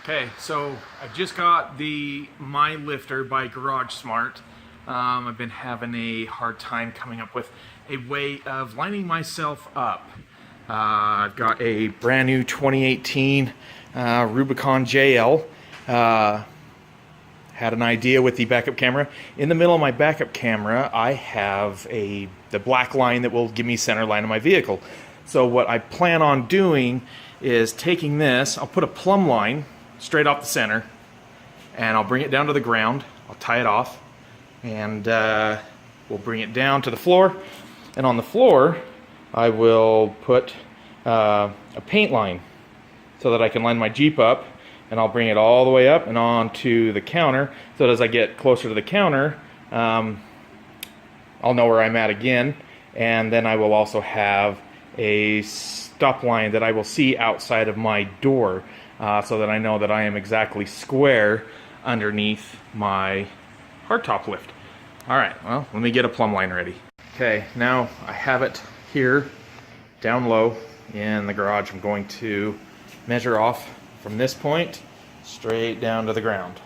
Okay, so I just got the My Lifter by Garage Smart. I've been having a hard time coming up with a way of lining myself up. I've got a brand new 2018 Rubicon JL. Had an idea with the backup camera. In the middle of my backup camera, I have the black line that will give me center line of my vehicle. So what I plan on doing is taking this, I'll put a plumb line straight off the center, and I'll bring it down to the ground. I'll tie it off, and we'll bring it down to the floor. And on the floor, I will put a paint line so that I can line my Jeep up, and I'll bring it all the way up and onto the counter, so that as I get closer to the counter, I'll know where I'm at again. And then I will also have a stop line that I will see outside of my door, so that I know that I am exactly square underneath my hardtop lift. Alright, well, let me get a plumb line ready. Okay, now I have it here down low in the garage. I'm going to measure off from this point straight down to the ground.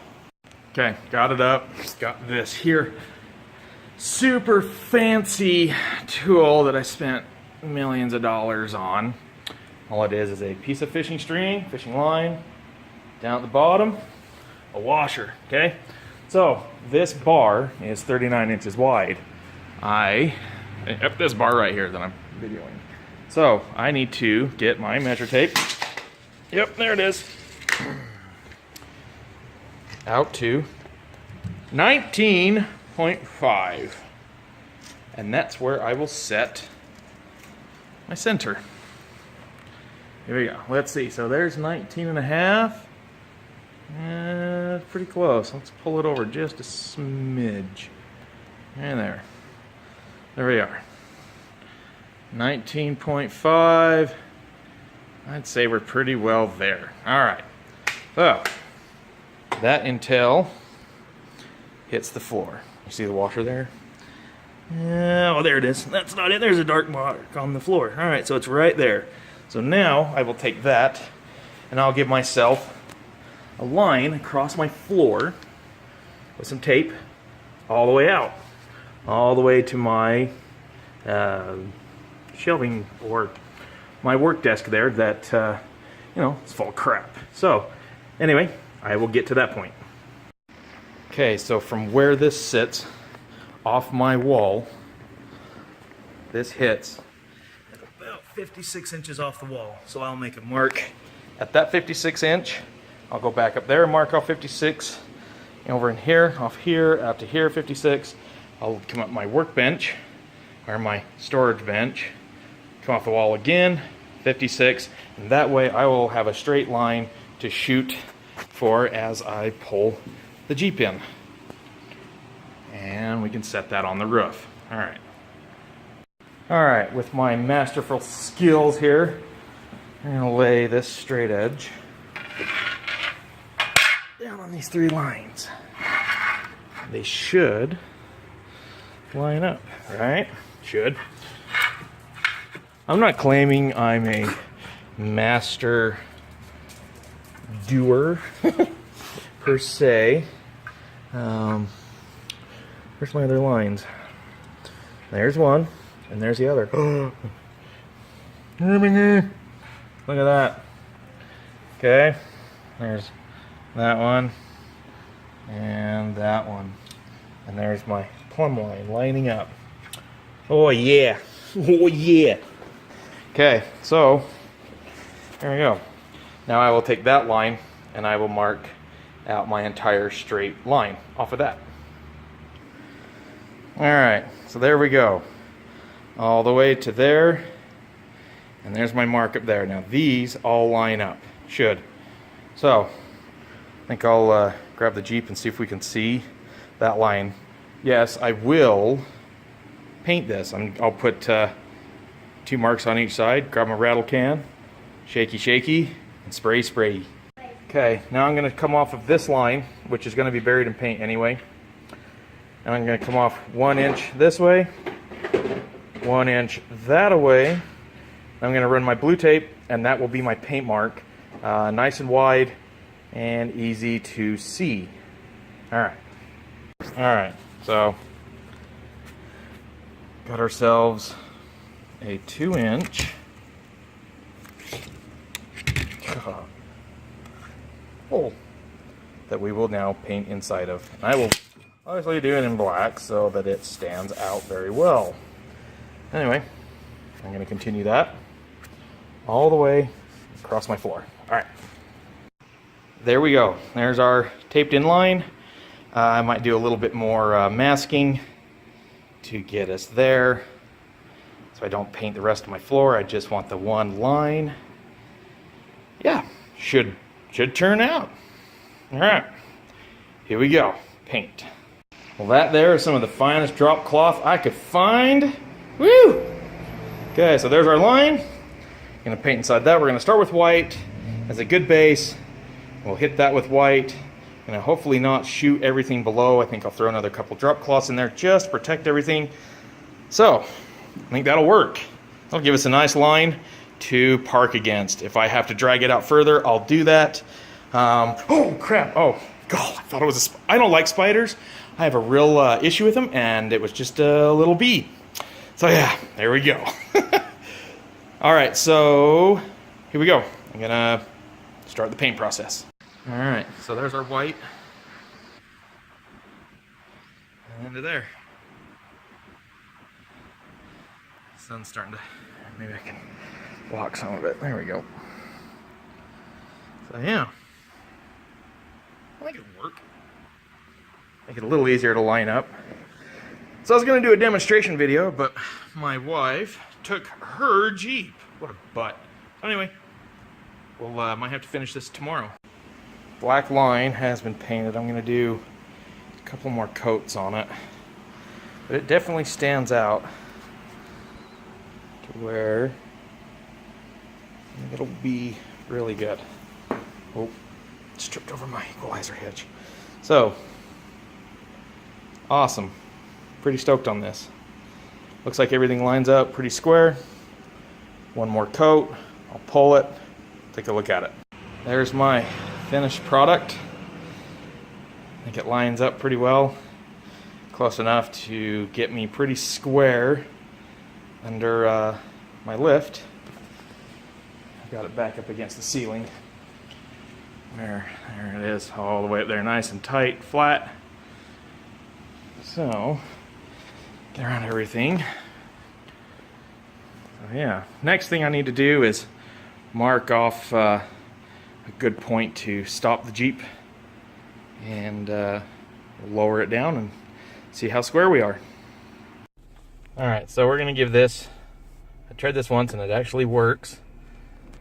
Okay, got it up. Got this here super fancy tool that I spent millions of dollars on. All it is a piece of fishing string, fishing line, down at the bottom, a washer, okay? So this bar is 39 inches wide. Up this bar right here that I'm videoing. So I need to get my measure tape. Yep, there it is. Out to 19.5. And that's where I will set my center. Here we go. Let's see. So there's 19 and a half. Pretty close. Let's pull it over just a smidge. And there. There we are. 19.5. I'd say we're pretty well there. Alright. So, that until hits the floor. You see the washer there? Oh, there it is. That's not it. There's a dark mark on the floor. Alright, so it's right there. So now I will take that and I'll give myself a line across my floor with some tape all the way out. All the way to my shelving or my work desk there that, you know, it's full of crap. So, anyway, I will get to that point. Okay, so from where this sits off my wall, this hits about 56 inches off the wall. So I'll make a mark at that 56 inch. I'll go back up there and mark off 56. Over in here, off here, out to here, 56. I'll come up my workbench, or my storage bench, come off the wall again, 56, and that way I will have a straight line to shoot for as I pull the Jeep in. And we can set that on the roof. Alright. Alright, with my masterful skills here, I'm going to lay this straight edge down on these three lines. They should line up, right? Should. I'm not claiming I'm a master doer per se. Where's my other lines? There's one, and there's the other. Look at that. Okay, there's that one, and that one. And there's my plumb line lining up. Oh yeah, oh yeah. Okay, so there we go. Now I will take that line and I will mark out my entire straight line off of that. Alright, so there we go. All the way to there. And there's my mark up there. Now these all line up. Should. So, I think I'll grab the Jeep and see if we can see that line. Yes, I will paint this. I'll put 2 marks on each side, grab my rattle can, shaky shaky, and spray spray. Okay, now I'm going to come off of this line, which is going to be buried in paint anyway. And I'm going to come off 1 inch this way, 1 inch that way. I'm going to run my blue tape, and that will be my paint mark. Nice and wide, and easy to see. Alright. Alright, so got ourselves a 2-inch hole that we will now paint inside of. I will obviously do it in black so that it stands out very well. Anyway, I'm going to continue that all the way across my floor. Alright. There we go. There's our taped in line. I might do a little bit more masking to get us there. So I don't paint the rest of my floor. I just want the one line. Yeah, should turn out. Alright, here we go. Paint. Well, that there is some of the finest drop cloth I could find. Woo! Okay, so there's our line. I'm gonna paint inside that. We're gonna start with white as a good base. We'll hit that with white. I'm gonna hopefully not shoot everything below. I think I'll throw another couple drop cloths in there just to protect everything. So, I think that'll work. That'll give us a nice line to park against. If I have to drag it out further, I'll do that. Oh crap! Oh god! I thought it was I don't like spiders. I have a real issue with them, and it was just a little bee. So yeah, there we go. All right, so here we go. I'm gonna start the paint process. All right, so there's our white. And into there. Sun's starting to. Maybe I can block some of it. There we go. So yeah, I think it'll work. Make it a little easier to line up. So I was going to do a demonstration video, but my wife took her Jeep. What a butt. Anyway, we'll might have to finish this tomorrow. Black line has been painted. I'm going to do a couple more coats on it, but it definitely stands out to where it'll be really good. Oh, it's tripped over my equalizer hitch. So, awesome. Pretty stoked on this. Looks like everything lines up pretty square. One more coat. I'll pull it. Take a look at it. There's my finished product. I think it lines up pretty well. Close enough to get me pretty square under my lift. I've got it back up against the ceiling. There it is, all the way up there, nice and tight, flat. So, get around everything. So yeah, next thing I need to do is mark off a good point to stop the Jeep, and lower it down and see how square we are. Alright, so we're going to give this, I tried this once and it actually works.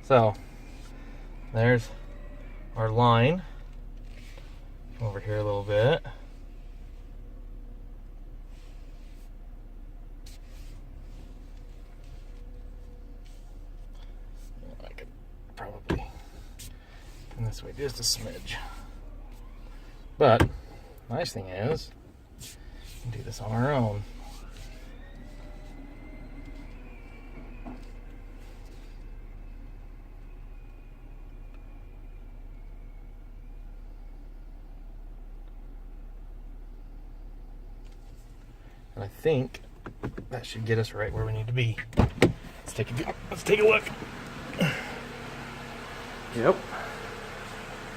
So, there's our line. Come over here a little bit. I could probably come this way just a smidge. But, nice thing is, we can do this on our own. And I think that should get us right where we need to be. Let's take a look. Yep.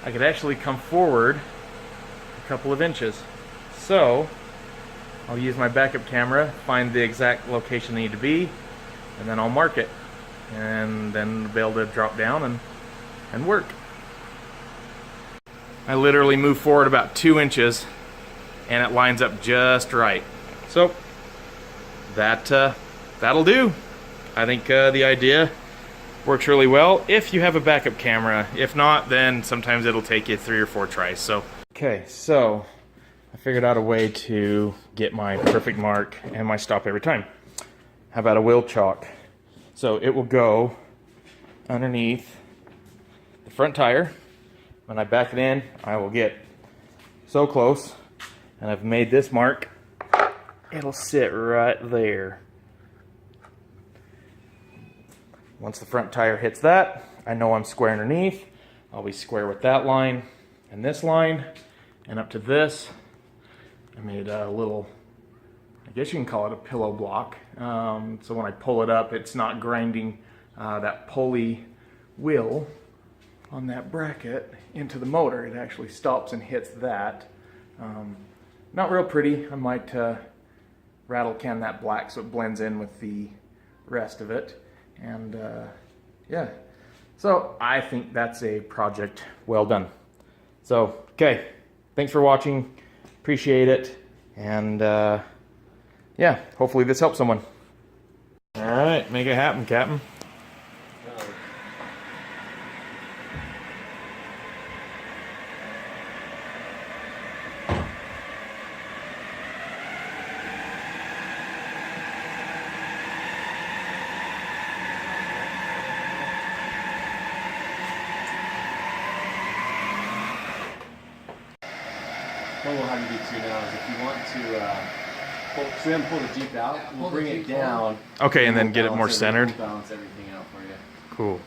I could actually come forward a couple of inches. So I'll use my backup camera, find the exact location I need to be, and then I'll mark it. And then be able to drop down and work. I literally move forward about 2 inches and it lines up just right. So that'll do. I think the idea works really well if you have a backup camera. If not, then sometimes it'll take you 3 or 4 tries. So okay, so I figured out a way to get my perfect mark and my stop every time. How about a wheel chalk? So it will go underneath the front tire. When I back it in, I will get so close, and I've made this mark. It'll sit right there. Once the front tire hits that, I know I'm square underneath. I'll be square with that line, and this line, and up to this. I made a little, I guess you can call it a pillow block. So when I pull it up, it's not grinding that pulley wheel on that bracket into the motor. It actually stops and hits that. Not real pretty. I might rattle can that black so it blends in with the rest of it. And yeah, so I think that's a project well done. So, okay, thanks for watching. Appreciate it. And yeah, hopefully this helps someone. All right, make it happen, Captain. What we'll have you do too now is if you want to so we haven't pulled the Jeep out, we'll bring it down. Okay, and then get it more centered. We'll balance everything out for you. Cool.